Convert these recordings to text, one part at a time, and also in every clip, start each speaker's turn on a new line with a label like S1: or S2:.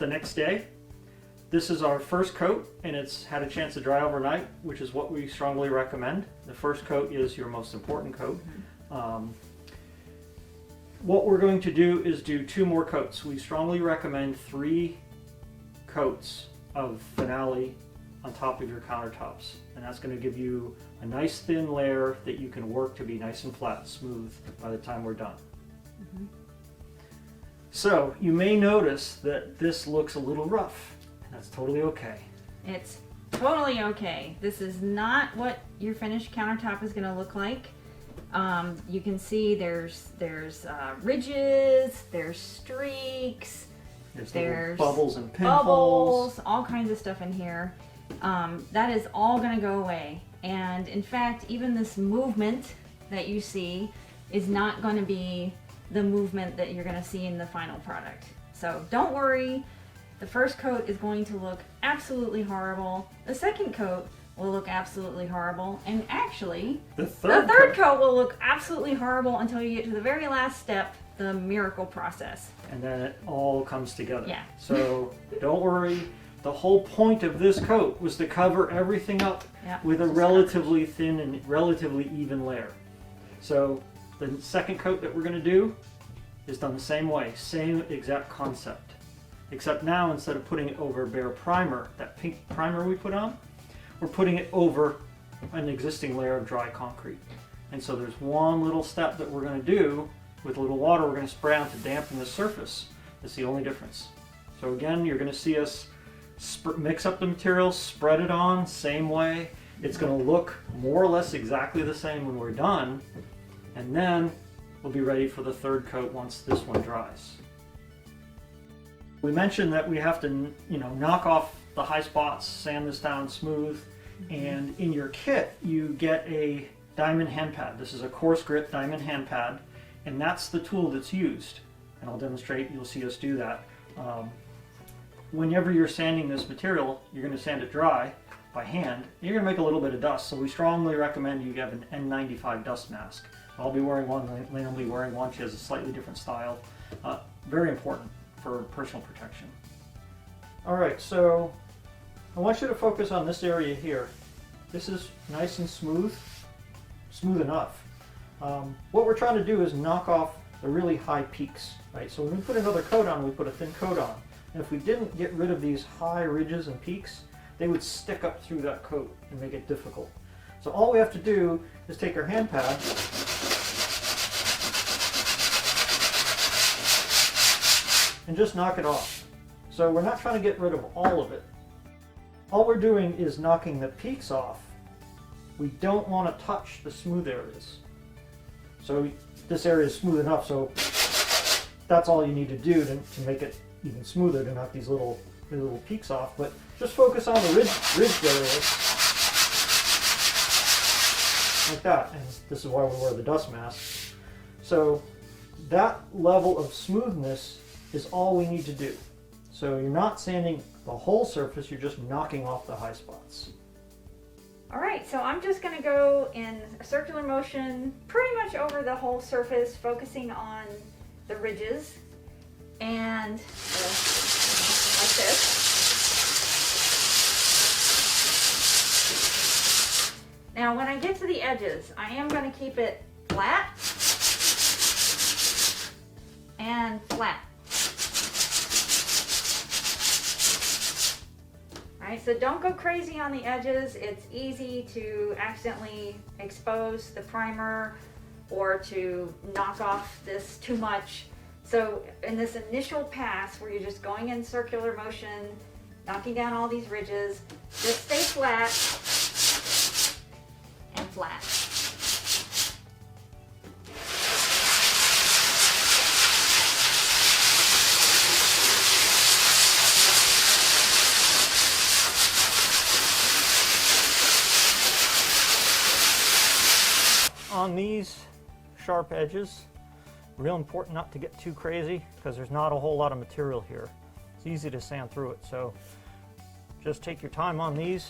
S1: the next day. This is our first coat, and it's had a chance to dry overnight, which is what we strongly recommend. The first coat is your most important coat. What we're going to do is do 2 more coats. We strongly recommend 3 coats of Finale on top of your countertops, and that's going to give you a nice thin layer that you can work to be nice and flat and smooth by the time we're done. So you may notice that this looks a little rough, and that's totally okay. It's
S2: totally okay. This is not what your finished countertop is going to look like. You can see there's ridges, there's streaks, there's
S1: bubbles and pinholes,
S2: all kinds of stuff in here. That is all going to go away. And in fact, even this movement that you see is not going to be the movement that you're going to see in the final product. So don't worry. The first coat is going to look absolutely horrible. The second coat will look absolutely horrible. And actually, the third coat will look absolutely horrible until you get to the very last step, the miracle process.
S1: And then it all comes together.
S2: Yeah.
S1: So don't worry. The whole point of this coat was to cover everything up with a relatively thin and relatively even layer. So the second coat that we're going to do is done the same way, same exact concept. Except now, instead of putting it over a bare primer, that pink primer we put on, we're putting it over an existing layer of dry concrete. And so there's one little step that we're going to do with a little water we're going to spray on to dampen the surface. That's the only difference. So again, you're going to see us mix up the materials, spread it on, same way. It's going to look more or less exactly the same when we're done. And then we'll be ready for the third coat once this one dries. We mentioned that we have to, knock off the high spots, sand this down smooth, and in your kit you get a diamond hand pad. This is a coarse grit diamond hand pad, and that's the tool that's used. And I'll demonstrate, you'll see us do that. Whenever you're sanding this material, you're going to sand it dry by hand. You're going to make a little bit of dust, so we strongly recommend you have an N95 dust mask. I'll be wearing one, Lena will be wearing one. She has a slightly different style. Very important for personal protection. Alright, so I want you to focus on this area here. This is nice and smooth enough. What we're trying to do is knock off the really high peaks, right? So when we put another coat on, we put a thin coat on. And if we didn't get rid of these high ridges and peaks, they would stick up through that coat and make it difficult. So all we have to do is take our hand pad and just knock it off. So we're not trying to get rid of all of it. All we're doing is knocking the peaks off. We don't want to touch the smooth areas. So this area is smooth enough, so that's all you need to do to make it even smoother, to knock these little peaks off. But just focus on the ridged areas like that, and this is why we wear the dust mask. So that level of smoothness is all we need to do. So you're not sanding the whole surface, you're just knocking off the high spots.
S2: Alright, so I'm just going to go in a circular motion pretty much over the whole surface, focusing on the ridges, and like this. Now when I get to the edges, I am going to keep it flat and flat. Alright, so don't go crazy on the edges. It's easy to accidentally expose the primer or to knock off this too much. So in this initial pass where you're just going in circular motion, knocking down all these ridges, just stay flat and flat.
S1: On these sharp edges, real important not to get too crazy because there's not a whole lot of material here. It's easy to sand through it, so just take your time on these.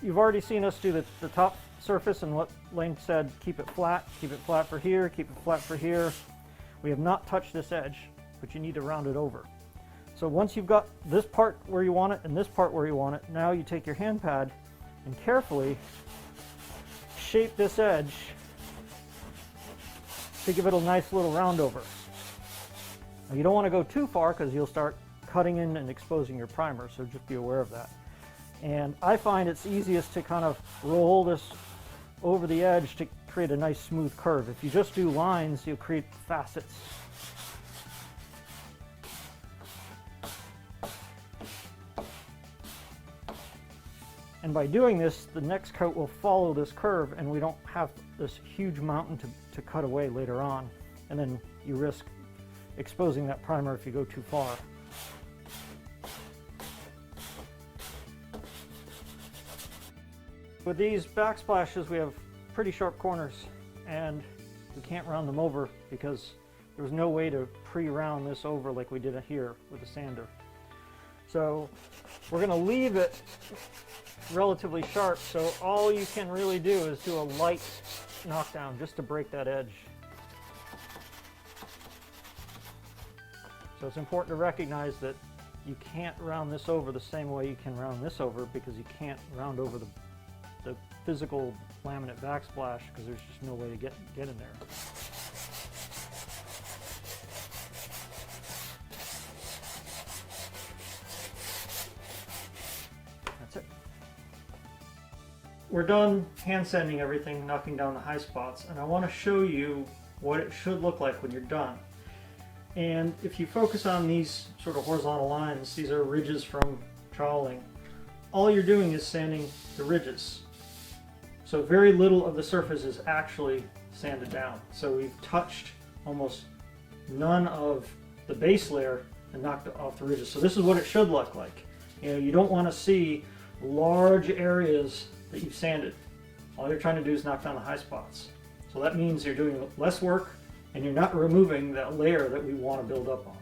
S1: You've already seen us do the top surface and what Lane said, keep it flat for here, keep it flat for here. We have not touched this edge, but you need to round it over. So once you've got this part where you want it and this part where you want it, now you take your hand pad and carefully shape this edge to give it a nice little round over. Now you don't want to go too far because you'll start cutting in and exposing your primer, so just be aware of that. And I find it's easiest to kind of roll this over the edge to create a nice smooth curve. If you just do lines, you'll create facets. And by doing this, the next coat will follow this curve and we don't have this huge mountain to cut away later on. And then you risk exposing that primer if you go too far. With these backsplashes, we have pretty sharp corners and we can't round them over because there's no way to pre-round this over like we did here with a sander. So we're going to leave it relatively sharp, so all you can really do is do a light knockdown just to break that edge. So it's important to recognize that you can't round this over the same way you can round this over, because you can't round over the physical laminate backsplash because there's just no way to get in there. That's it. We're done hand sanding everything, knocking down the high spots, and I want to show you what it should look like when you're done. And if you focus on these sort of horizontal lines, these are ridges from troweling. All you're doing is sanding the ridges. So very little of the surface is actually sanded down. So we've touched almost none of the base layer and knocked off the ridges. So this is what it should look like. You know, you don't want to see large areas that you've sanded. All you're trying to do is knock down the high spots. So that means you're doing less work and you're not removing that layer that we want to build up on.